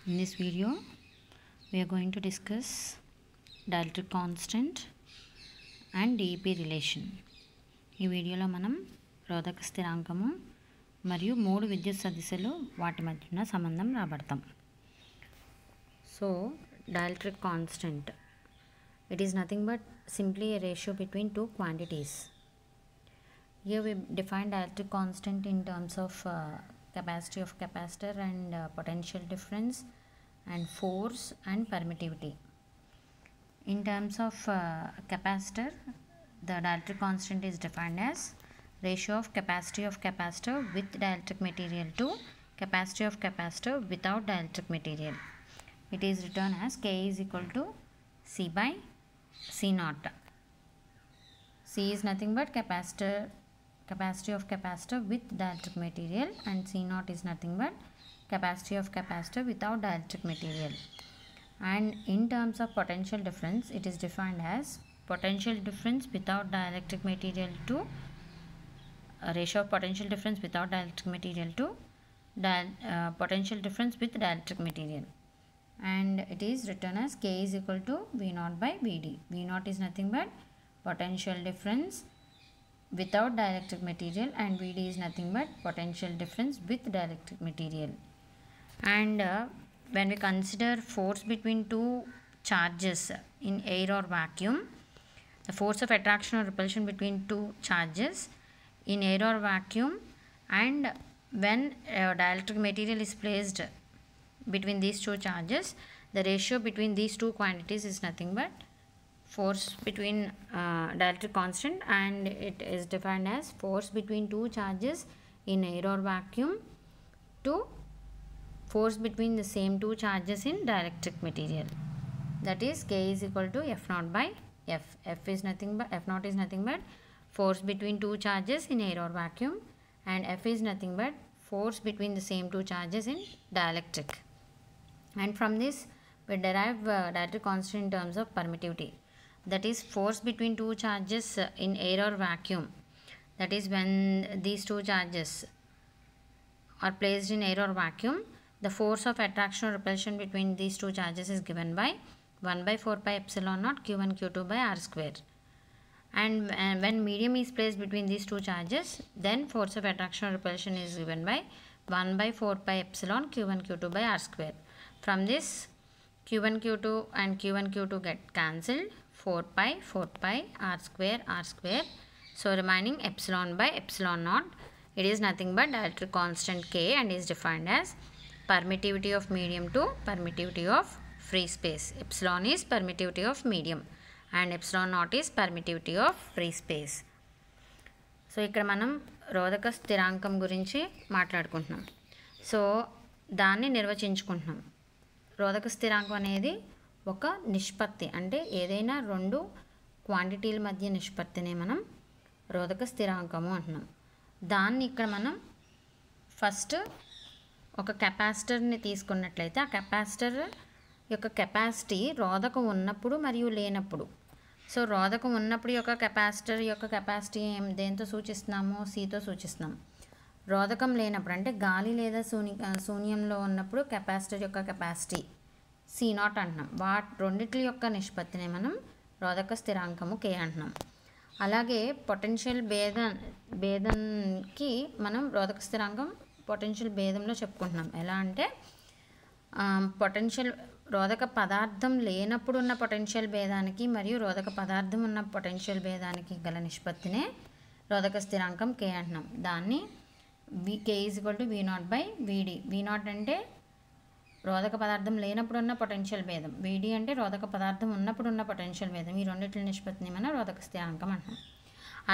In this video, we are going to discuss dielectric constant and DEP relation. ఈ వీడియోలో మనం రోధక స్థిరాంకము మరియు మూడు విద్యుత్ సదిశలు వాటి మధ్య ఉన్న సంబంధం రాబడతాం. So, dielectric constant, it is nothing but simply a ratio between two quantities. Here we define dielectric constant in terms of capacity of capacitor and potential difference and force and permittivity. In terms of capacitor, the dielectric constant is defined as ratio of capacity of capacitor with dielectric material to capacity of capacitor without dielectric material. It is written as K is equal to C by C naught. C is nothing but capacity of capacitor with dielectric material, and C naught is nothing but capacity of capacitor without dielectric material. And in terms of potential difference, it is defined as potential difference without dielectric material to ratio of potential difference without dielectric material to potential difference with dielectric material, and it is written as K is equal to V naught by Vd. V naught is nothing but potential difference without dielectric material, and Vd is nothing but potential difference with dielectric material. And when we consider force between two charges in air or vacuum, the force of attraction or repulsion between two charges in air or vacuum, and when dielectric material is placed between these two charges, the ratio between these two quantities is nothing but force between dielectric constant, and it is defined as force between two charges in air or vacuum to force between the same two charges in dielectric material. That is K is equal to F naught by F. F naught is nothing but force between two charges in air or vacuum, and F is nothing but force between the same two charges in dielectric. And from this we derive dielectric constant in terms of permittivity. That is force between two charges in air or vacuum. That is when these two charges are placed in air or vacuum, the force of attraction or repulsion between these two charges is given by 1 by 4 pi epsilon naught q1 q2 by r square. And when medium is placed between these two charges, then force of attraction or repulsion is given by 1 by 4 pi epsilon q1 q2 by r square. From this, q1 q2 and q1 q2 get cancelled, 4 pi r square. So remaining epsilon by epsilon naught. It is nothing but dielectric constant K, and is defined as permittivity of medium to permittivity of free space. Epsilon is permittivity of medium and epsilon naught is permittivity of free space. So ఇక్కడ మనం రోధక స్థిరాంకం గురించి మాట్లాడుకుంటున్నాం. So దాన్ని నిర్వచించుకుంటున్నాం. రోధక స్థిరాంకం అనేది ఒక నిష్పత్తి, అంటే ఏదైనా రెండు క్వాంటిటీల మధ్య నిష్పత్తినే మనం రోధక స్థిరాంకము అంటున్నాం. దాన్ని ఇక్కడ మనం ఫస్ట్ ఒక కెపాసిటర్ని తీసుకున్నట్లయితే, ఆ కెపాసిటర్ యొక్క కెపాసిటీ రోధకం ఉన్నప్పుడు మరియు లేనప్పుడు. సో రోధకం ఉన్నప్పుడు యొక్క కెపాసిటర్ యొక్క కెపాసిటీ దేంతో సూచిస్తున్నాము? Cతో సూచిస్తున్నాం. రోధకం లేనప్పుడు అంటే గాలి లేదా శూన్యంలో ఉన్నప్పుడు కెపాసిటర్ యొక్క కెపాసిటీ C నాట్ అంటున్నాం. రెండిటి యొక్క నిష్పత్తిని మనం రోధక స్థిరాంకము K అంటున్నాం. అలాగే పొటెన్షియల్ భేదంకి మనం రోధక స్థిరాంకం పొటెన్షియల్ భేదంలో చెప్పుకుంటున్నాం. ఎలా అంటే పొటెన్షియల్ రోధక పదార్థం లేనప్పుడు ఉన్న పొటెన్షియల్ భేదానికి మరియు రోధక పదార్థం ఉన్న పొటెన్షియల్ భేదానికి గల నిష్పత్తినే రోధక స్థిరాంకం K అంటున్నాం. దాన్ని K is equal to V not by Vd. V not అంటే రోధక పదార్థం లేనప్పుడు ఉన్న పొటెన్షియల్ భేదం, Vd అంటే రోధక పదార్థం ఉన్నప్పుడు ఉన్న పొటెన్షియల్ భేదం. ఈ రెండింటి నిష్పత్తిని మనం రోధక స్థిరాంకం అంటున్నాం.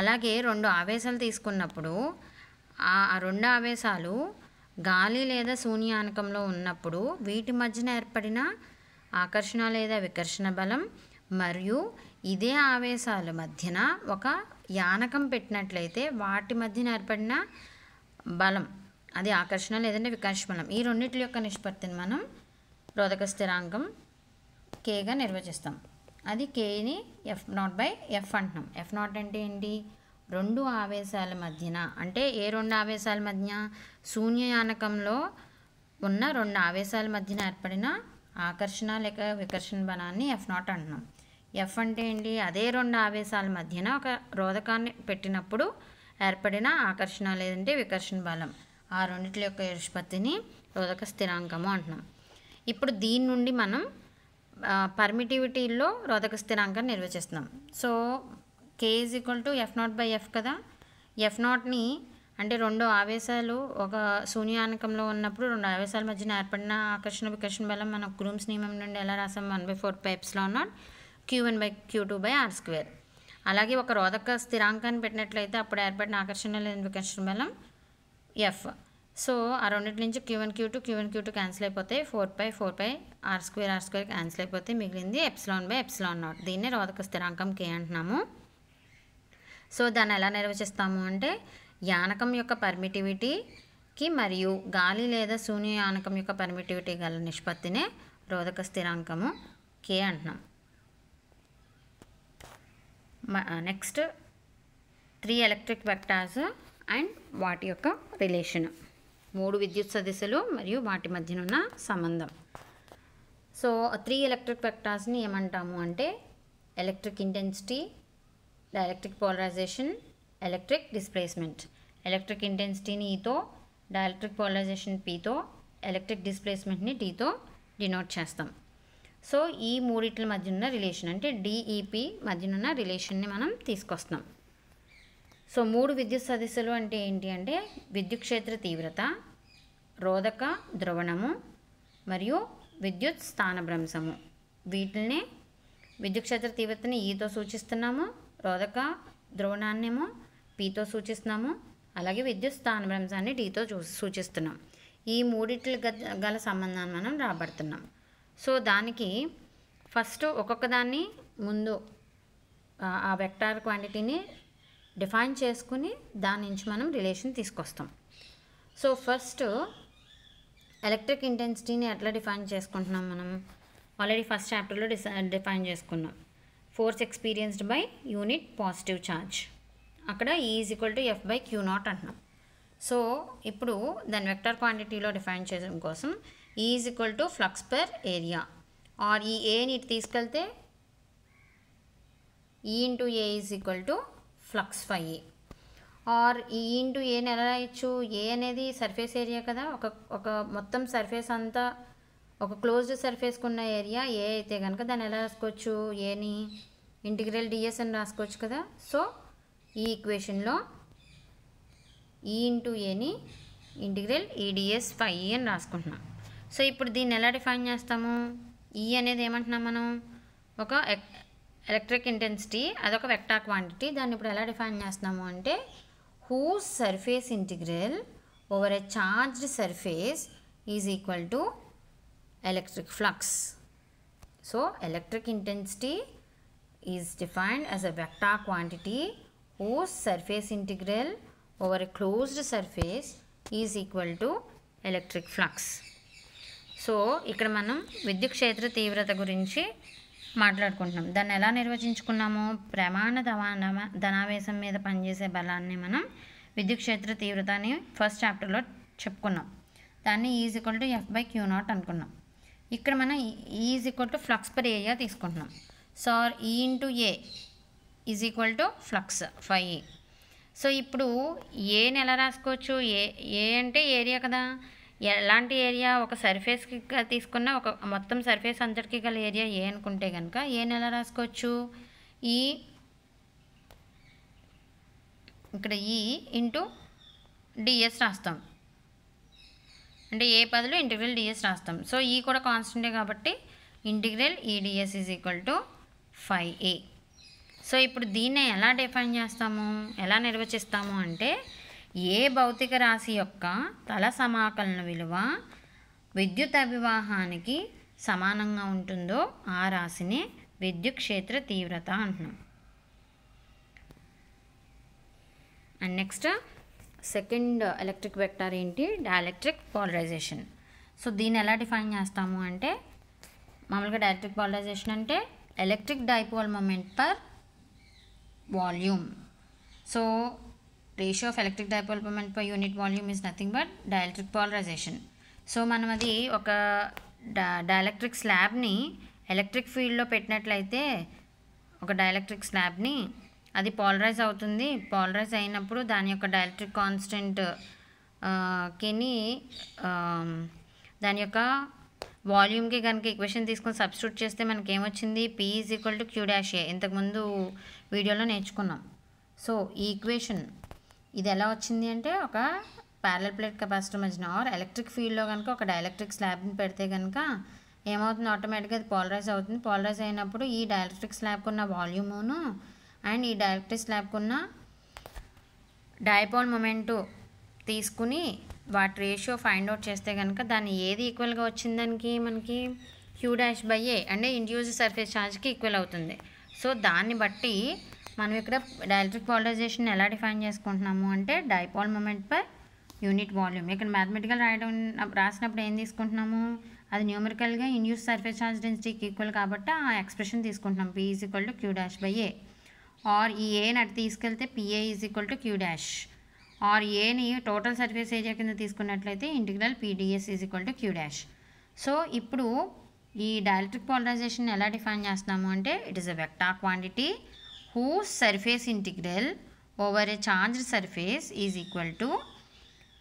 అలాగే రెండు ఆవేశాలు తీసుకున్నప్పుడు ఆ రెండు ఆవేశాలు గాలి లేదా శూన్యానకంలో ఉన్నప్పుడు వీటి మధ్యన ఏర్పడిన ఆకర్షణ లేదా వికర్షణ బలం, మరియు ఇదే ఆవేశాల మధ్యన ఒక యానకం పెట్టినట్లయితే వాటి మధ్యన ఏర్పడిన బలం, అది ఆకర్షణ లేదంటే వికర్షణ బలం. ఈ రెండింటి యొక్క నిష్పత్తిని మనం రోధక స్థిరాంకం Kగా నిర్వచిస్తాం. అది Kని F నాట్ బై F అంటున్నాం. F నాట్ అంటే ఏంటి? రెండు ఆవేశాల మధ్యన, అంటే ఏ రెండు ఆవేశాల మధ్య? శూన్యయానకంలో ఉన్న రెండు ఆవేశాల మధ్యన ఏర్పడిన ఆకర్షణ లేక వికర్షణ బలాన్ని F0 అంటున్నాం. F అంటే ఏంటి? అదే రెండు ఆవేశాల మధ్యన ఒక రోధకాన్ని పెట్టినప్పుడు ఏర్పడిన ఆకర్షణ లేదంటే వికర్షణ బలం, ఆ రెండిటి యొక్క నిష్పత్తిని రోధక స్థిరాంకము అంటున్నాం. ఇప్పుడు దీని నుండి మనం పర్మిటివిటీలో రోధక స్థిరాంకాన్ని నిర్వచిస్తున్నాం. సో K = F0/F కదా. F0ని అంటే రెండు ఆవేశాలు ఒక శూన్యానకంలో ఉన్నప్పుడు రెండు ఆవేశాల మధ్యన ఏర్పడిన ఆకర్షణ వికర్షణ బలం మనం కూలుంబ్స్ నియమం నుండి ఎలా రాసాం? 1/4πε0 Q1/Q2/r². అలాగే ఒక రోధక స్థిరాంకాన్ని పెట్టినట్లయితే అప్పుడు ఏర్పడిన ఆకర్షణ లేదా వికర్షణ బలం F. సో ఆ రెండింటి నుంచి Q1Q2 క్యాన్సిల్ అయిపోతాయి. 4πr² క్యాన్సిల్ అయిపోతే మిగిలింది ε/ε0. దీన్నే రోధక స్థిరాంకం K అంటున్నాము. సో దాన్ని ఎలా నిర్వచిస్తాము అంటే యానకం యొక్క పర్మిటివిటీకి మరియు గాలి లేదా శూన్య యానకం యొక్క పర్మిటివిటీ గల నిష్పత్తినే రోధక స్థిరాంకము K అంటున్నాం. నెక్స్ట్ 3 ఎలక్ట్రిక్ వెక్టార్స్ అండ్ వాటి యొక్క రిలేషన్. 3 విద్యుత్ సదిశలు మరియు వాటి మధ్యనున్న సంబంధం. సో 3 ఎలక్ట్రిక్ వెక్టార్స్ని ఏమంటాము అంటే electric intensity, dielectric polarization, electric displacement. Electric ఇంటెన్సిటీని Eతో, డైఎలక్ట్రిక్ పోలరైజేషన్ Pతో, ఎలక్ట్రిక్ డిస్ప్లేస్మెంట్ని Dతో డినోట్ చేస్తాం. సో ఈ మూడిట్ల మధ్యనున్న రిలేషన్ అంటే DEP మధ్యనున్న రిలేషన్ని మనం తీసుకొస్తాం. సో 3 విద్యుత్ సదిశలు అంటే ఏంటి అంటే విద్యుత్ క్షేత్ర తీవ్రత, రోధక ధ్రువణము మరియు విద్యుత్ స్థానభ్రంశము. వీటినే విద్యుత్ క్షేత్ర తీవ్రతని Eతో సూచిస్తున్నాము, రోధక ధ్రువణాన్నేమో Pతో సూచిస్తున్నాము, అలాగే విద్యుత్ స్థానభ్రంశాన్ని Dతో సూచిస్తున్నాం. ఈ మూడిట్లు గల సంబంధాన్ని మనం రాబడుతున్నాం. సో దానికి ఫస్ట్ ఒక్కొక్క దాన్ని ముందు ఆ వెక్టార్ క్వాంటిటీని డిఫైన్ చేసుకుని దాని నుంచి మనం రిలేషన్ తీసుకొస్తాం. సో ఫస్ట్ ఎలక్ట్రిక్ ఇంటెన్సిటీని ఎట్లా డిఫైన్ చేసుకుంటున్నాం మనం? ఆల్రెడీ ఫస్ట్ చాప్టర్లో డిఫైన్ చేసుకున్నాం. Force experienced by unit positive charge. అక్కడ E = F/Q0 అంటున్నాం. సో ఇప్పుడు దాని వెక్టర్ క్వాంటిటీలో డిఫైన్ చేయడం కోసం E = flux per area. Or E ఏని తీసుకెళ్తే E × A = flux ϕA. Or E E × Aని ఎలా రాయొచ్చు? ఏ అనేది సర్ఫేస్ ఏరియా కదా. ఒక మొత్తం సర్ఫేస్ అంతా ఒక క్లోజ్డ్ సర్ఫేస్కి ఉన్న ఏరియా ఏ అయితే కనుక దాన్ని ఎలా రాసుకోవచ్చు? ఏని ఇంటిగ్రల్ ds అని రాసుకోవచ్చు కదా. సో ఈ ఈక్వేషన్లో E × Aని ఇంటిగ్రల్ EdS ϕE అని రాసుకుంటున్నాం. సో ఇప్పుడు దీన్ని ఎలా డిఫైన్ చేస్తాము? E అనేది ఏమంటున్నాం మనం? ఒక ఎలక్ట్రిక్ ఇంటెన్సిటీ, అదొక వెక్టార్ క్వాంటిటీ. దాన్ని ఇప్పుడు ఎలా డిఫైన్ చేస్తున్నాము అంటే whose surface integral over a charged surface is equal to electric flux. So electric intensity is defined as a vector quantity whose surface integral over a closed surface is equal to electric flux. So ఇక్కడ మనం విద్యుత్ క్షేత్ర తీవ్రత గురించి మాట్లాడుకుంటున్నాం. దాన్ని ఎలా నిర్వచించుకున్నాము? ప్రమాణ ధనావేశం మీద పనిచేసే బలాన్ని మనం విద్యుత్ క్షేత్ర తీవ్రత అని ఫస్ట్ చాప్టర్లో చెప్పుకున్నాం. దాన్ని E = F/Q0 అనుకున్నాం. ఇక్కడ మనం E = ఫ్లక్స్ పర్ ఏరియా తీసుకుంటున్నాం. So E × A = flux ϕE. So ఇప్పుడు ఏని ఎలా రాసుకోవచ్చు? ఏ అంటే ఏరియా కదా. ఎలాంటి ఏరియా? ఒక సర్ఫేస్కి తీసుకున్న ఒక మొత్తం సర్ఫేస్ అంతటికి గల ఏరియా ఏ అనుకుంటే కనుక ఏని ఎలా రాసుకోవచ్చు? ఇక్కడ E × ds రాస్తాం. అంటే ఏ బదులు ఇంటిగ్రల్ ds రాస్తాం. సో ఈ కూడా కాన్స్టెంటే కాబట్టి ఇంటిగ్రల్ EdS = ϕA. సో ఇప్పుడు దీన్ని ఎలా డిఫైన్ చేస్తాము, ఎలా నిర్వచిస్తాము అంటే ఏ భౌతిక రాశి యొక్క తల సమాకలన విలువ విద్యుత్ అభివాహానికి సమానంగా ఉంటుందో ఆ రాశిని విద్యుత్ క్షేత్ర తీవ్రత అంటున్నాం. And next second electric vector ఏంటి? Dielectric polarization. సో దీన్ని ఎలా డిఫైన్ చేస్తాము అంటే మామూలుగా డైఎలక్ట్రిక్ పోలరైజేషన్ అంటే electric dipole moment per volume. So ratio of electric dipole moment per unit volume is nothing but dielectric polarization. So మనం అది ఒక డైఎలక్ట్రిక్ స్లాబ్ని ఎలక్ట్రిక్ ఫీల్డ్లో పెట్టినట్లయితే ఒక డైఎలక్ట్రిక్ స్లాబ్ని అది పాలరైజ్ అవుతుంది. పాలరైజ్ అయినప్పుడు దాని యొక్క డైఎలక్ట్రిక్ కాన్స్టెంట్ కిని దాని యొక్క వాల్యూమ్కి కనుక ఈక్వేషన్ తీసుకొని సబ్స్టిట్యూట్ చేస్తే మనకి ఏమొచ్చింది, P = Q'. ఇంతకుముందు వీడియోలో నేర్చుకున్నాం. సో ఈ ఈక్వేషన్ ఇది ఎలా వచ్చింది అంటే ఒక ప్యారలల్ ప్లేట్ కెపాసిటర్ మధ్యన ఆర్ ఎలక్ట్రిక్ ఫీల్డ్లో కనుక ఒక డైఎలక్ట్రిక్ స్లాబ్ని పెడితే కనుక ఏమవుతుంది, ఆటోమేటిక్గా అది పాలరైజ్ అవుతుంది. పాలరైజ్ అయినప్పుడు ఈ డైఎలక్ట్రిక్ స్లాబ్కి ఉన్న వాల్యూమును అండ్ ఈ డైఎలక్ట్రిక్ స్లాబ్కి ఉన్న డైపోల్ మొమెంటు తీసుకుని వాటి రేషియో ఫైండ్ అవుట్ చేస్తే కనుక దాన్ని ఏది ఈక్వల్గా వచ్చిందానికి మనకి Q'/A అంటే ఇండ్యూస్డ్ సర్ఫేస్ ఛార్జ్కి ఈక్వల్ అవుతుంది. సో దాన్ని బట్టి మనం ఇక్కడ డైఎలక్ట్రిక్ పాలరైజేషన్ ఎలా డిఫైన్ చేసుకుంటున్నాము అంటే dipole moment per unit volume. ఇక్కడ మ్యాథమెటికల్ రాసినప్పుడు ఏం తీసుకుంటున్నాము, అది న్యూమరికల్గా ఇండ్యూస్డ్ సర్ఫేస్ ఛార్జ్ డెన్సిటీకి ఈక్వల్ కాబట్టి ఆ ఎక్స్ప్రెషన్ తీసుకుంటున్నాం, P = Q'/A. ఆర్ ఈ ఏని అటు తీసుకెళ్తే PA = Q'. ఆర్ ఏని టోటల్ సర్ఫేస్ ఏరియా కింద తీసుకున్నట్లయితే ఇంటిగ్రల్ PdS = Q'. సో ఇప్పుడు ఈ డైఎలక్ట్రిక్ పోలరైజేషన్ ఎలా డిఫైన్ చేస్తున్నాము అంటే it is a vector quantity whose surface integral over a charged surface is equal to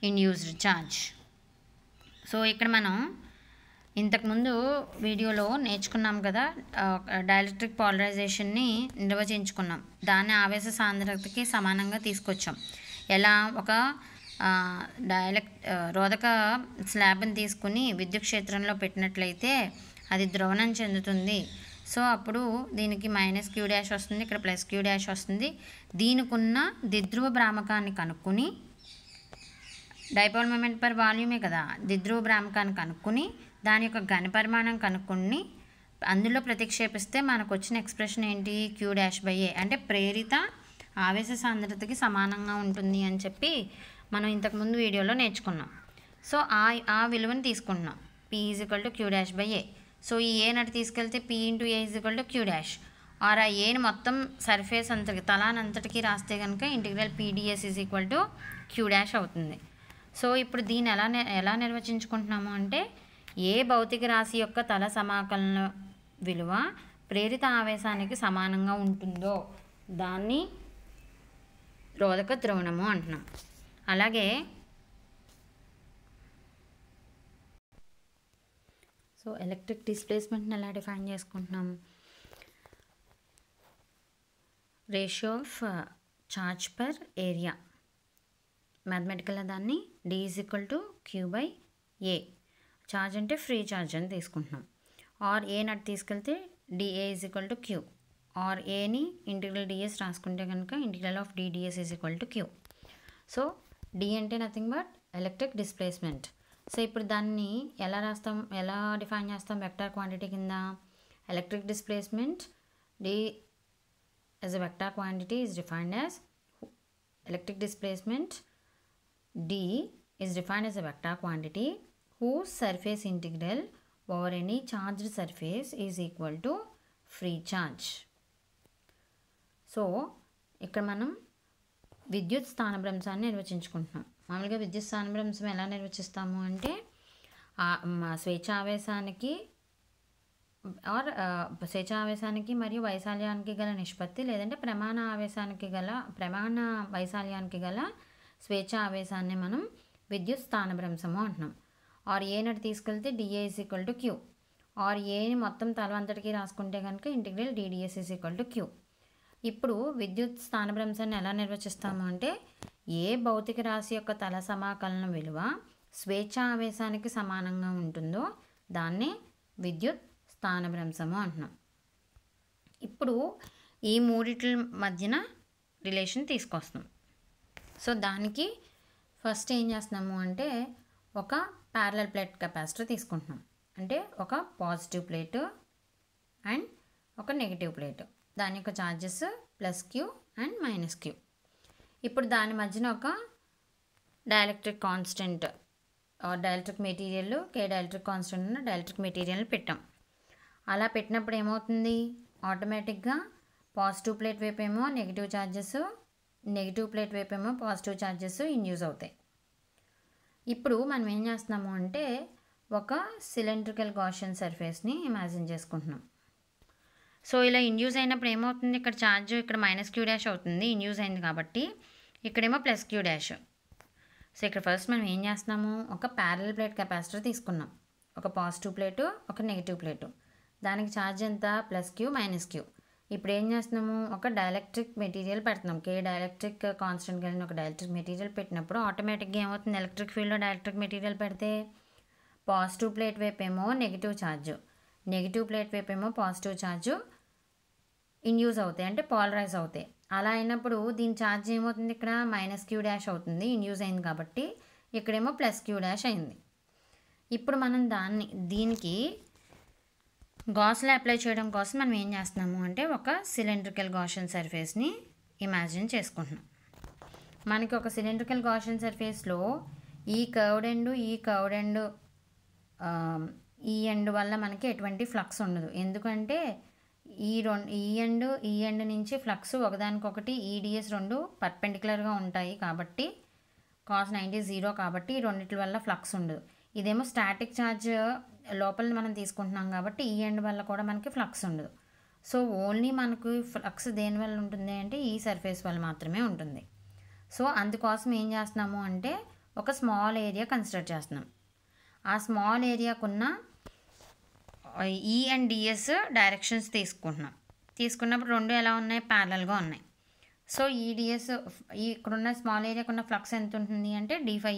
induced charge. So ఇక్కడ మనం ఇంతకుముందు వీడియోలో నేర్చుకున్నాం కదా, డైఎలక్ట్రిక్ పాలరైజేషన్ని నిర్వచించుకున్నాం. దాన్ని ఆవేశ సాంద్రతకి సమానంగా తీసుకొచ్చాం. ఎలా ఒక రోధక స్లాబ్ని తీసుకుని విద్యుత్ క్షేత్రంలో పెట్టినట్లయితే అది ద్రవణం చెందుతుంది. సో అప్పుడు దీనికి -Q' వస్తుంది, ఇక్కడ +Q' వస్తుంది. దీనికి ఉన్న ద్విధ్రువ భ్రామకాన్ని కనుక్కొని డైపోల్ మొమెంట్ పర్ వాల్యూమే కదా, ద్విధ్రువ భ్రామకాన్ని కనుక్కొని దాని యొక్క ఘనపరిమాణం కనుక్కొని అందులో ప్రతిక్షేపిస్తే మనకు వచ్చిన ఎక్స్ప్రెషన్ ఏంటి, Q'/A అంటే ప్రేరిత ఆవేశ సాంద్రతకి సమానంగా ఉంటుంది అని చెప్పి మనం ఇంతకుముందు వీడియోలో నేర్చుకున్నాం. సో ఆ విలువని తీసుకుంటున్నాం, P = Q'/A. సో ఈ ఏ నటు తీసుకెళ్తే P × A = Q'. ఆర్ ఆ ఏని మొత్తం సర్ఫేస్ అంతటికి తలానంతటికి రాస్తే కనుక ఇంటిగ్రల్ PdS = Q' అవుతుంది. సో ఇప్పుడు దీన్ని ఎలా నిర్వచించుకుంటున్నాము అంటే ఏ భౌతిక రాశి యొక్క తల సమాకలన విలువ ప్రేరిత ఆవేశానికి సమానంగా ఉంటుందో దాన్ని రోధక ద్రవణము అంటున్నాం. అలాగే సో ఎలక్ట్రిక్ డిస్ప్లేస్మెంట్ని ఎలా డిఫైన్ చేసుకుంటున్నాం, ratio of charge per area. మ్యాథమెటికల్గా దాన్ని D = Q/A. ఛార్జ్ అంటే ఫ్రీ ఛార్జ్ అని తీసుకుంటున్నాం. ఆర్ ఏ నటు తీసుకెళ్తే dA = Q. ఆర్ ఏని ఇంటిగ్రల్ ds రాసుకుంటే కనుక integral of dds = Q. So D అంటే nothing but electric displacement. So ఇప్పుడు దాన్ని ఎలా డిఫైన్ చేస్తాం వెక్టార్ క్వాంటిటీ కింద, electric displacement D as a vector quantity is defined as electric displacement D is defined as a vector quantity whose surface integral over any charged surface is equal to free charge. So ఇక్కడ మనం విద్యుత్ స్థానభ్రంశాన్ని నిర్వచించుకుంటున్నాం. మామూలుగా విద్యుత్ స్థానభ్రంశం ఎలా నిర్వచిస్తాము అంటే స్వేచ్ఛావేశానికి మరియు వైశాల్యానికి గల నిష్పత్తి, లేదంటే ప్రమాణ వైశాల్యానికి గల స్వేచ్ఛ ఆవేశాన్ని మనం విద్యుత్ స్థానభ్రంశము అంటున్నాం. ఆర్ ఏ నటు తీసుకెళ్తే dA = Q. ఆర్ ఏని మొత్తం తలవంతటికి రాసుకుంటే కనుక ఇంటిగ్రల్ dds = Q. ఇప్పుడు విద్యుత్ స్థానభ్రంశాన్ని ఎలా నిర్వచిస్తాము అంటే ఏ భౌతిక రాశి యొక్క తల సమాకలన విలువ స్వేచ్ఛ ఆవేశానికి సమానంగా ఉంటుందో దాన్ని విద్యుత్ స్థానభ్రంశము అంటున్నాం. ఇప్పుడు ఈ మూడిట్ల మధ్యన రిలేషన్ తీసుకొస్తాం. సో దానికి ఫస్ట్ ఏం చేస్తున్నాము అంటే ఒక ప్యారలల్ ప్లేట్ కెపాసిటర్ తీసుకుంటున్నాం. అంటే ఒక పాజిటివ్ ప్లేటు అండ్ ఒక నెగిటివ్ ప్లేటు, దాని యొక్క ఛార్జెస్ +Q అండ్ -Q. ఇప్పుడు దాని మధ్యన ఒక dielectric constant dielectric material dielectric constant ఉన్న డైఎలక్ట్రిక్ మెటీరియల్ పెట్టాం. అలా పెట్టినప్పుడు ఏమవుతుంది, ఆటోమేటిక్గా పాజిటివ్ ప్లేట్ వైపు ఏమో నెగిటివ్ ప్లేట్ వైపు ఏమో పాజిటివ్ ఛార్జెస్ ఇండ్యూస్ అవుతాయి. ఇప్పుడు మనం ఏం చేస్తున్నాము అంటే ఒక సిలిండ్రికల్ గాషియన్ సర్ఫేస్ని ఇమాజిన్ చేసుకుంటున్నాం. సో ఇలా ఇండ్యూస్ అయినప్పుడు ఏమవుతుంది, ఇక్కడ ఛార్జ్ ఇక్కడ -q' అవుతుంది, ఇండ్యూస్ అయింది కాబట్టి. ఇక్కడేమో +q'. సో ఇక్కడ ఫస్ట్ మనం ఏం చేస్తున్నాము, ఒక ప్యారలల్ ప్లేట్ కెపాసిటర్ తీసుకున్నాం. ఒక పాజిటివ్ ప్లేటు, ఒక నెగిటివ్ ప్లేటు. దానికి ఛార్జ్ ఎంత, +q -q. ఇప్పుడు ఏం చేస్తున్నాము, ఒక డైఎలక్ట్రిక్ మెటీరియల్ పెడుతున్నాం. K డైఎలక్ట్రిక్ కాన్స్టెంట్ కలిగిన ఒక డైఎలక్ట్రిక్ మెటీరియల్ పెట్టినప్పుడు ఆటోమేటిక్గా ఏమవుతుంది, ఎలక్ట్రిక్ ఫీల్డ్లో డైఎలక్ట్రిక్ మెటీరియల్ పెడితే పాజిటివ్ ప్లేట్ వైపు ఏమో నెగిటివ్ ఛార్జ్, నెగిటివ్ ప్లేట్ వైపు ఏమో పాజిటివ్ ఛార్జ్ ఇండ్యూస్ అవుతాయి, అంటే పాలరైజ్ అవుతాయి. అలా అయినప్పుడు దీని ఛార్జ్ ఏమవుతుంది, ఇక్కడ -q' అవుతుంది, ఇండ్యూస్ అయింది కాబట్టి. ఇక్కడేమో +q' అయింది. ఇప్పుడు మనం దీనికి గాస్లా అప్లై చేయడం కోసం మనం ఏం చేస్తున్నాము అంటే ఒక సిలిండ్రికల్ గాషియన్ సర్ఫేస్ని ఇమాజిన్ చేసుకుంటున్నాం. మనకి ఒక సిలిండ్రికల్ గాషియన్ సర్ఫేస్లో ఈ కర్వ్డ్ ఎండ్ ఈ ఎండ్ వల్ల మనకి ఎటువంటి ఫ్లక్స్ ఉండదు. ఎందుకంటే ఈ ఎండ్ నుంచి ఫ్లక్స్ ఒకదానికొకటి EDS రెండు పర్పెండిక్యులర్గా ఉంటాయి కాబట్టి cos 90 0 కాబట్టి ఈ రెండిటి వల్ల ఫ్లక్స్ ఉండదు. ఇదేమో స్టాటిక్ ఛార్జ్ లోపల మనం తీసుకుంటున్నాం కాబట్టి ఈ ఎండ్ వల్ల కూడా మనకి ఫ్లక్స్ ఉండదు. సో ఓన్లీ మనకు ఫ్లక్స్ దేనివల్ల ఉంటుంది అంటే ఈ సర్ఫేస్ వల్ల మాత్రమే ఉంటుంది. సో అందుకోసం ఏం చేస్తున్నాము అంటే ఒక స్మాల్ ఏరియా కన్సిడర్ చేస్తున్నాం. ఆ స్మాల్ ఏరియాకున్న E and DS డైరెక్షన్స్ తీసుకున్నప్పుడు రెండు ఎలా ఉన్నాయి, ప్యారలల్గా ఉన్నాయి. సో EDS ఇక్కడున్న స్మాల్ ఏరియాకున్న ఫ్లక్స్ ఎంత ఉంటుంది అంటే d∅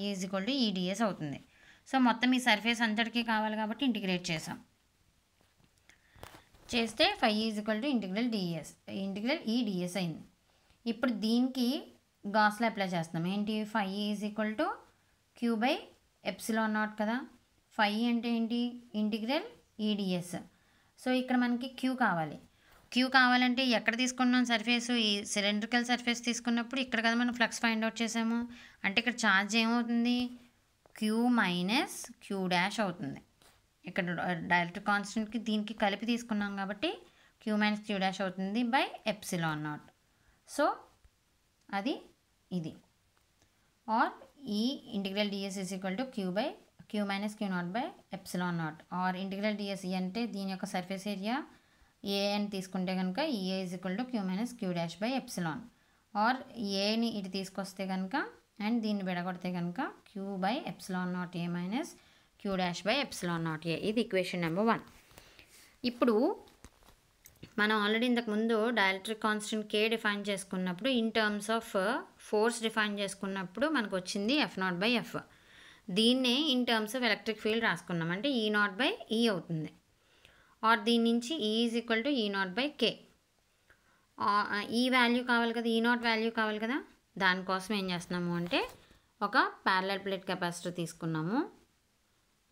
EDS అవుతుంది. సో మొత్తం ఈ సర్ఫేస్ అంతటికీ కావాలి కాబట్టి ఇంటిగ్రేట్ చేస్తే φ ఇంటిగ్రల్ EDS అయింది. ఇప్పుడు దీనికి గాస్లా అప్లై చేస్తున్నాం. ఏంటి, φ q/ε0 కదా. φ అంటే ఏంటి, ఇంటిగ్రల్ EDS. సో ఇక్కడ మనకి Q కావాలంటే ఎక్కడ తీసుకున్నాం సర్ఫేస్, ఈ సిలిండ్రికల్ సర్ఫేస్ తీసుకున్నప్పుడు ఇక్కడ కదా మనం ఫ్లక్స్ ఫైండ్ అవుట్ చేసాము. అంటే ఇక్కడ ఛార్జ్ ఏమవుతుంది, Q - q' అవుతుంది. ఇక్కడ డైఎలక్ట్రిక్ కాన్స్టెంట్కి దీనికి కలిపి తీసుకున్నాం కాబట్టి Q - q' అవుతుంది /ε0. సో అది ఇది. Or E integral DS Q - q0/ε0. Or integral DS అంటే దీని యొక్క సర్ఫేస్ ఏరియా A అని తీసుకుంటే కనుక EA Q - q'/ε. ఆర్ ఏని ఇటు తీసుకొస్తే కనుక అండ్ దీన్ని విడగొడితే కనుక Q/ε0A - q'/ε0A. ఇది ఈక్వేషన్ నెంబర్ 1. ఇప్పుడు మనం ఆల్రెడీ ఇంతకుముందు డైఎలక్ట్రిక్ కాన్స్టెంట్ K డిఫైన్ చేసుకున్నప్పుడు in terms of force define చేసుకున్నప్పుడు మనకు వచ్చింది F0/F. దీన్నే in terms of electric field రాసుకున్నాం, అంటే E0/E అవుతుంది. ఆర్ దీని నుంచి E E0/K. ఈ వాల్యూ కావాలి కదా, E0 వాల్యూ కావాలి కదా. దానికోసం ఏం చేస్తున్నాము అంటే ఒక ప్యారలల్ ప్లేట్ కెపాసిటర్ తీసుకున్నాము.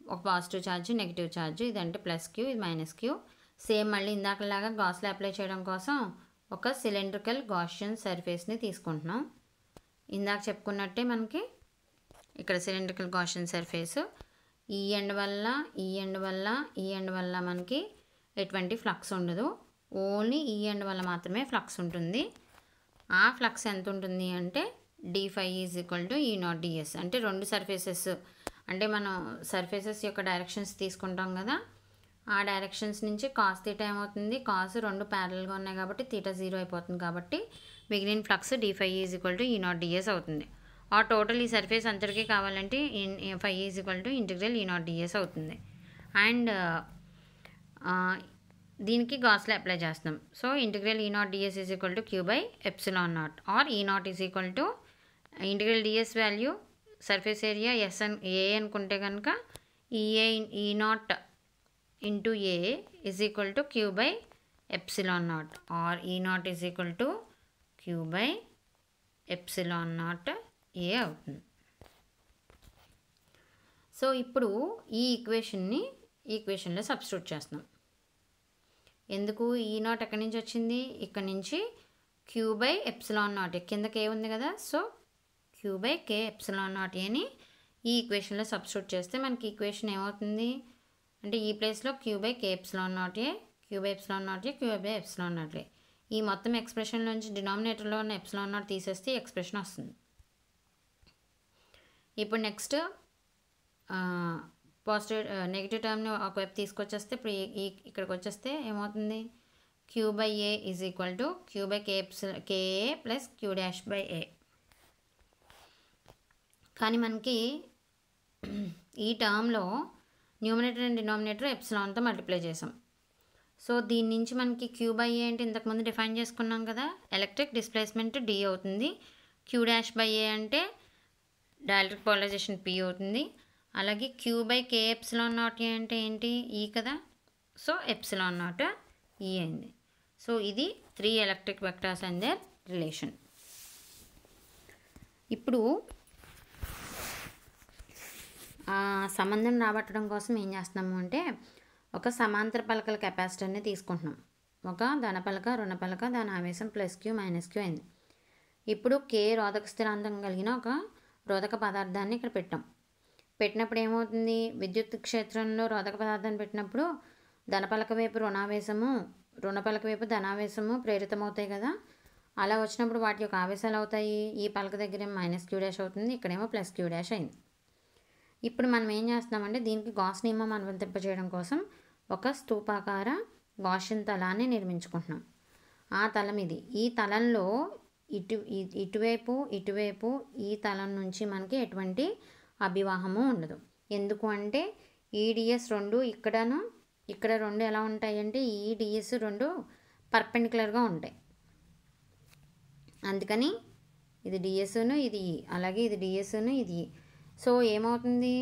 ఒక పాజిటివ్ ఛార్జ్, నెగిటివ్ ఛార్జ్, ఇదంటే +q, ఇది -q. సేమ్ మళ్ళీ ఇందాకలాగా గాస్లా అప్లై చేయడం కోసం ఒక సిలిండ్రికల్ గాషియన్ సర్ఫేస్ని తీసుకుంటున్నాం. ఇందాక చెప్పుకున్నట్టే మనకి ఇక్కడ సిలిండ్రికల్ గాషియన్ సర్ఫేస్ ఈ ఎండ్ వల్ల మనకి ఎటువంటి ఫ్లక్స్ ఉండదు. ఓన్లీ ఈ ఎండ్ వల్ల మాత్రమే ఫ్లక్స్ ఉంటుంది. ఆ ఫ్లక్స్ ఎంత ఉంటుంది అంటే d∅ E0 ds. అంటే రెండు సర్ఫేసెస్, అంటే మనం సర్ఫేసెస్ యొక్క డైరెక్షన్స్ తీసుకుంటాం కదా, ఆ డైరెక్షన్స్ నుంచి cos θ ఏమవుతుంది, cos రెండు ప్యారల్గా ఉన్నాయి కాబట్టి θ0 అయిపోతుంది కాబట్టి మిగిలిన ఫ్లక్స్ d∅ E0 ds అవుతుంది. ఆ టోటల్ ఈ సర్ఫేస్ అంతటికీ కావాలంటే φ ఇంటిగ్రల్ E0 ds అవుతుంది. అండ్ దీనికి గాస్లా అప్లై చేస్తున్నాం. So integral E0 ds Q/ε0. Or E0 integral ds value surface area A అనుకుంటే కనుక E0 into A Q/ε0. Or E0 Q/ε0 A అవుతుంది. సో ఇప్పుడు ఈ ఈక్వేషన్లో సబ్స్టిట్యూట్ చేస్తున్నాం. ఎందుకు, E0 ఎక్కడి నుంచి వచ్చింది, ఇక్కడ నుంచి Q/ε0. కిందకి ఏ ఉంది కదా, సో Q/K/ε0Aని ఈ ఈక్వేషన్లో సబ్స్టిట్యూట్ చేస్తే మనకి ఈక్వేషన్ ఏమవుతుంది అంటే ఈ ప్లేస్లో Q/K/ε0A, Q/ε0A. ఈ మొత్తం ఎక్స్ప్రెషన్లోంచి డినామినేటర్లో ఉన్న ε0 తీసేస్తే ఎక్స్ప్రెషన్ వస్తుంది. ఇప్పుడు నెక్స్ట్ పాజిటివ్ నెగిటివ్ టర్మ్ని ఒకవైపు తీసుకొచ్చేస్తే ఇప్పుడు ఇక్కడికి వచ్చేస్తే ఏమవుతుంది, Q by A is equal to Q by K A plus Q dash by A. కానీ మనకి ఈ టర్మ్లో న్యూమినేటర్ అండ్ డినామినేటర్ ఎప్సిలాన్తో మల్టిప్లై చేసాం. సో దీని నుంచి మనకి క్యూ బై ఏ అంటే ఇంతకుముందు డిఫైన్ చేసుకున్నాం కదా, ఎలక్ట్రిక్ డిస్ప్లేస్మెంట్ డి అవుతుంది. క్యూ డాష్ బై ఏ అంటే డైఎలక్ట్రిక్ పోలరైజేషన్ పి అవుతుంది. అలాగే Q by K epsilon naught A అంటే ఏంటి, ఈ కదా. సో ఎప్సిలాన్ నాట్ ఈ అయింది. సో ఇది 3 electric vectors and their relation. ఇప్పుడు సంబంధం రాబట్టడం కోసం ఏం చేస్తున్నాము అంటే, ఒక సమాంతర పలకల కెపాసిటర్ని తీసుకుంటున్నాం. ఒక ధనపలక రుణపలక, దాని ఆవేశం ప్లస్ క్యూ మైనస్ క్యూ అయింది. ఇప్పుడు కే రోధక స్థిరాంతం కలిగిన ఒక రోధక పదార్థాన్ని ఇక్కడ పెట్టినప్పుడు ఏమవుతుంది, విద్యుత్ క్షేత్రంలో రోధక పదార్థాన్ని పెట్టినప్పుడు ధనపలక వైపు రుణావేశము, రుణపలక వైపు ధనావేశము ప్రేరితమవుతాయి కదా. అలా వచ్చినప్పుడు వాటి యొక్క ఆవేశాలు అవుతాయి. ఈ పలక దగ్గర మైనస్ క్యూ డాష్ అవుతుంది, ఇక్కడేమో ప్లస్ క్యూ డాష్ అయింది. ఇప్పుడు మనం ఏం చేస్తున్నామంటే, దీనికి గాస్ నియమం అనువర్తింపజేయడం కోసం ఒక స్తూపాకార గాషియన్ తలాన్ని నిర్మించుకుంటున్నాం. ఆ తలం ఇది. ఈ తలంలో ఇటువైపు ఈ తలం నుంచి మనకి ఎటువంటి అభివాహము ఉండదు. ఎందుకు అంటే ఈడిఎస్ రెండు ఇక్కడ రెండు ఎలా ఉంటాయి అంటే, ఈడిఎస్ రెండు పర్పెండిక్యులర్గా ఉంటాయి. అందుకని ఇది డిఎస్ను, ఇది అలాగే ఇది డిఎస్ను, ఇది. సో ఏమవుతుంది,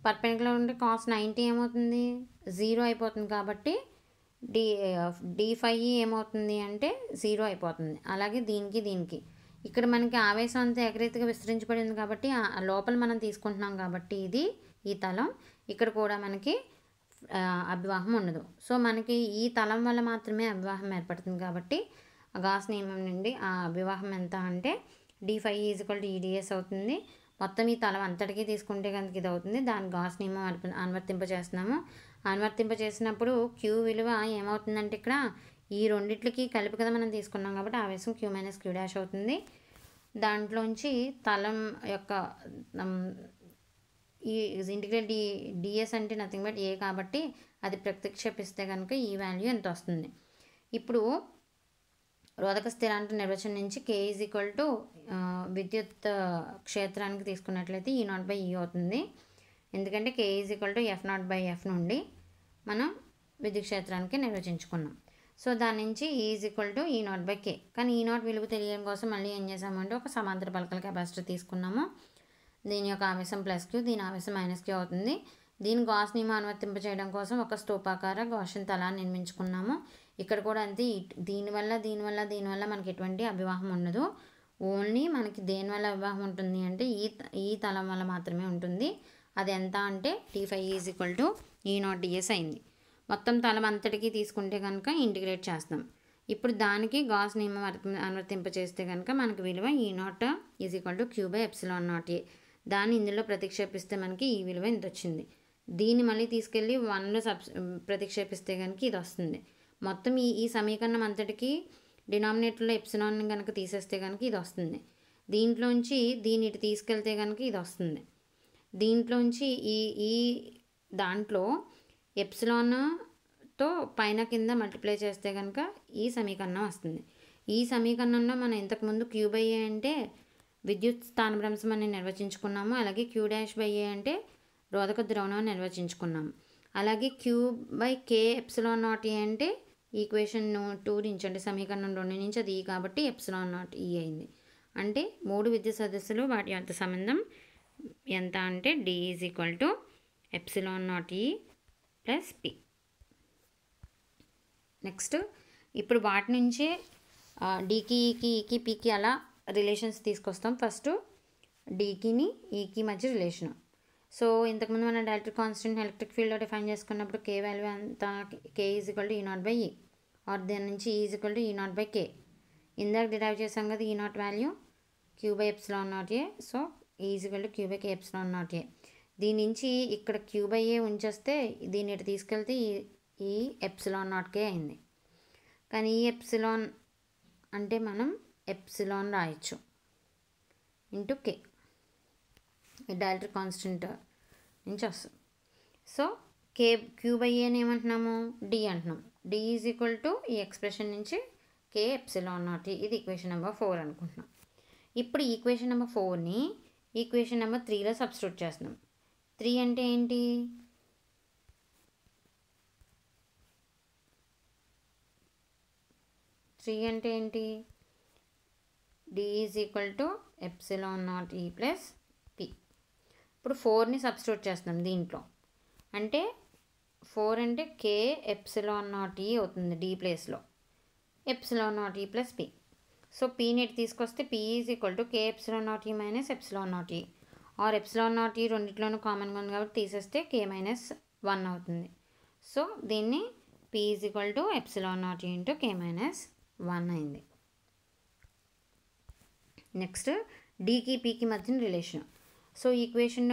పర్పెండిక్యులర్ ఉంటే కాస్ 90 ఏమవుతుంది, 0 అయిపోతుంది. కాబట్టి d5 ఏమవుతుంది అంటే 0 అయిపోతుంది. అలాగే దీనికి ఇక్కడ మనకి ఆవేశం అంతా ఏకరీతిగా విస్తరించబడింది కాబట్టి లోపల మనం తీసుకుంటున్నాం కాబట్టి ఇది ఈ తలం, ఇక్కడ కూడా మనకి అభివాహం ఉండదు. సో మనకి ఈ తలం వల్ల మాత్రమే అభివాహం ఏర్పడుతుంది. కాబట్టి గాస్ నియమం నుండి ఆ అభివాహం ఎంత అంటే d5 = EDS అవుతుంది. మొత్తం ఈ తలం అంతటికీ తీసుకుంటే కనుక ఇది అవుతుంది. దాని గాస్ నియమం అనువర్తింపజేసినప్పుడు క్యూ విలువ ఏమవుతుందంటే, ఇక్కడ ఈ రెండిట్లకి కలిపి కదా మనం తీసుకున్నాం కాబట్టి ఆవేశం క్యూ మైనస్ క్యూ డాష్ అవుతుంది. దాంట్లోంచి తలం యొక్క ఈ ఇంటిగ్రల్ డిఎస్ అంటే నథింగ్ బట్ ఏ కాబట్టి అది ప్రతిక్షేపిస్తే కనుక ఈ వాల్యూ ఎంత వస్తుంది. ఇప్పుడు రోధక స్థిరాంక నిర్వచనం నుంచి కే = విద్యుత్ క్షేత్రానికి తీసుకున్నట్లయితే E0/E అవుతుంది. ఎందుకంటే కే F0/F నుండి మనం విద్యుత్ క్షేత్రానికి నిర్వచించుకున్నాం. సో దాని నుంచి E0/K. కానీ E0 విలువ తెలియడం కోసం మళ్ళీ ఏం చేసామంటే ఒక సమాంతర పలకల కెపాసిటర్ తీసుకున్నాము. దీని యొక్క ఆవేశం ప్లస్ క్యూ, దీని ఆవేశం మైనస్ క్యూ అవుతుంది. దీని గాస్ నియమం అనువర్తింపజేయడం కోసం ఒక స్తూపాకార గాషియన్ తలాన్ని నిర్మించుకున్నాము. ఇక్కడ కూడా అంతే, దీనివల్ల మనకి ఎటువంటి అభివాహం ఉండదు. ఓన్లీ మనకి దేనివల్ల అభివాహం ఉంటుంది అంటే ఈ తలం వల్ల మాత్రమే ఉంటుంది. అది ఎంత అంటే d5 = E0ds అయింది. మొత్తం తలం అంతటికీ తీసుకుంటే కనుక ఇంటిగ్రేట్ చేస్తాం. ఇప్పుడు దానికి గాస్ నియమం అనువర్తింపచేస్తే కనుక మనకి విలువ E0 = Q/ε0A. దాన్ని ఇందులో ప్రతిక్షేపిస్తే మనకి ఈ విలువ ఇంత వచ్చింది. దీన్ని మళ్ళీ తీసుకెళ్ళి 1లో ప్రతిక్షేపిస్తే కనుక ఇది వస్తుంది. మొత్తం ఈ సమీకరణం అంతటికి డినామినేటర్లో ఎప్సిలాన్ కనుక తీసేస్తే కనుక ఇది వస్తుంది. దీంట్లోంచి దీన్ని ఇటు తీసుకెళ్తే కనుక ఇది వస్తుంది. దీంట్లోంచి ఈ దాంట్లో ఎప్సిలాన్తో పైన కింద మల్టిప్లై చేస్తే కనుక ఈ సమీకరణం వస్తుంది. ఈ సమీకరణంలో మనం ఇంతకుముందు Q/A అంటే విద్యుత్ స్థానభ్రంశం అని నిర్వచించుకున్నాము. అలాగే Q'/A అంటే రోధక ద్రవణం అని నిర్వచించుకున్నాము. అలాగే Q/K/ε0A అంటే ఈక్వేషన్ 2 నుంచి అంటే సమీకరణం 2 నుంచి అది E కాబట్టి ε0E అయింది. అంటే 3 విద్యుత్ సదస్సులు వాటి యొక్క సంబంధం ఎంత అంటే D = ε0E + P. నెక్స్ట్ ఇప్పుడు వాటి నుంచే డీకి ఈకి పీకి అలా రిలేషన్స్ తీసుకొస్తాం. ఫస్ట్ డీకిని ఈకి మధ్య రిలేషను. సో ఇంతకుముందు మనం డైఎలక్ట్రిక్ కాన్స్టెంట్ ఎలక్ట్రిక్ ఫీల్డ్లో డిఫైన్ చేసుకున్నప్పుడు కే వాల్యూ అంతా కే = E0/E ఆర్ దాని నుంచి E = E0/K. ఇందాక డిరైవ్ చేసాం కదా E0 value Q/ε0A. So E = Q/K/ε0A. దీని నుంచి ఇక్కడ Q/A ఉంచేస్తే దీన్ని ఇటు తీసుకెళ్తే ఈ ε0K అయింది. కానీ ఈ ఎప్సిలాన్ అంటే మనం ఎప్సిలాన్ రాయొచ్చు × K. డైఎలక్ట్రిక్ కాన్స్టెంట్ నుంచి వస్తుంది. సో క్యూ బై ఏని ఏమంటున్నాము, డి అంటున్నాం. డి ఈజ్ ఈక్వల్ టు ఈ ఎక్స్ప్రెషన్ నుంచి కే ఎప్సిలాన్ నాట్ ఈ. ఇది ఈక్వేషన్ నెంబర్ 4 అనుకుంటున్నాం. ఇప్పుడు ఈక్వేషన్ నెంబర్ 4ని ఈక్వేషన్ నెంబర్ 3లో సబ్స్టిట్యూట్ చేస్తున్నాం. 3 అంటే ఏంటి, 3 అంటే ఏంటి, D is equal to epsilon naught E plus P. ఇప్పుడు 4ని సబ్స్టిట్యూట్ చేస్తున్నాం దీంట్లో. అంటే 4 అంటే కే ఎప్సిలాన్ నాట్ ఈ అవుతుంది డి ప్లేస్లో, epsilon naught E plus P. So పీని ఇటు తీసుకొస్తే P is equal to K epsilon naught ఈ minus epsilon naught E, or epsilon naught ఈ రెండిట్లోనూ కామన్గా ఉంది కాబట్టి తీసేస్తే కే మైనస్ 1 అవుతుంది. సో దీన్ని P is equal to epsilon naught E into K minus 1 అయింది. నెక్స్ట్ డీకి పీకి మధ్యన రిలేషన్. సో ఈక్వేషన్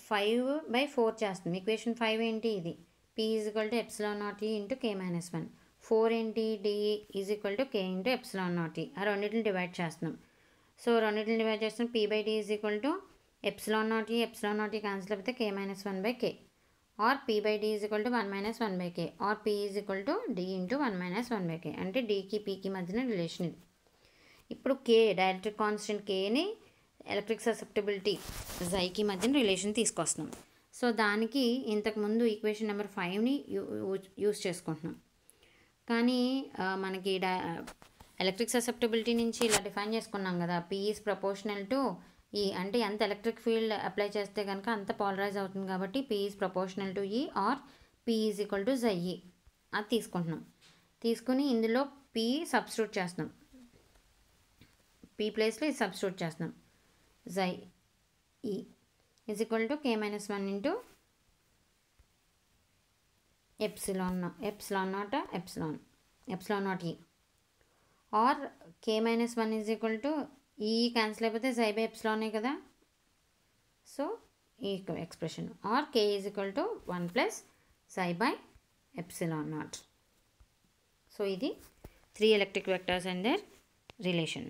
5/4 చేస్తుంది. ఈక్వేషన్ 5 ఏంటి, ఇది P is equal to epsilon naught E into K minus 1. 4 ఏంటి, D is equal to K into epsilon naught E. ఆ రెండింటిని divide చేస్తున్నాం. సో రెండింటిని డివైడ్ చేస్తున్నాం. P by D is equal to epsilon naught E cancel అయిపోతే K minus 1/k, or P by D is equal to 1 minus 1/k, or P is equal to D into 1 minus 1/k. అంటే డీకి పీకి మధ్యన relation ఇది. ఇప్పుడు కే dielectric constant కేని electric susceptibility జైకి మధ్యన relation తీసుకొస్తున్నాం. So దానికి ఇంతకుముందు ఈక్వేషన్ నెంబర్ 5ని యూస్ చేసుకుంటున్నాం. కానీ మనకి ఎలక్ట్రిక్ ససెప్టబిలిటీ నుంచి ఇలా డిఫైన్ చేసుకున్నాం కదా, పీ ఈజ్ ప్రపోర్షనల్ టు ఈ, అంటే ఎంత ఎలక్ట్రిక్ ఫీల్డ్ అప్లై చేస్తే కనుక అంత పాలరైజ్ అవుతుంది కాబట్టి P is proportional to E, or P is equal to chi E అది తీసుకుంటున్నాం. తీసుకుని ఇందులో పీ సబ్స్టిట్యూట్ చేస్తున్నాం, పీ ప్లేస్లో ఇది సబ్స్టిట్యూట్ చేస్తున్నాం. జై E is equal to K minus 1 into epsilon naught E, or K minus 1 is equal to E cancel అయిపోతే జై బై ఎప్సిలానే కదా. సో ఈ expression, or K is equal to 1 plus జై బై ఎప్సిలాన్ నాట్. సో ఇది 3 electric vectors and their relation.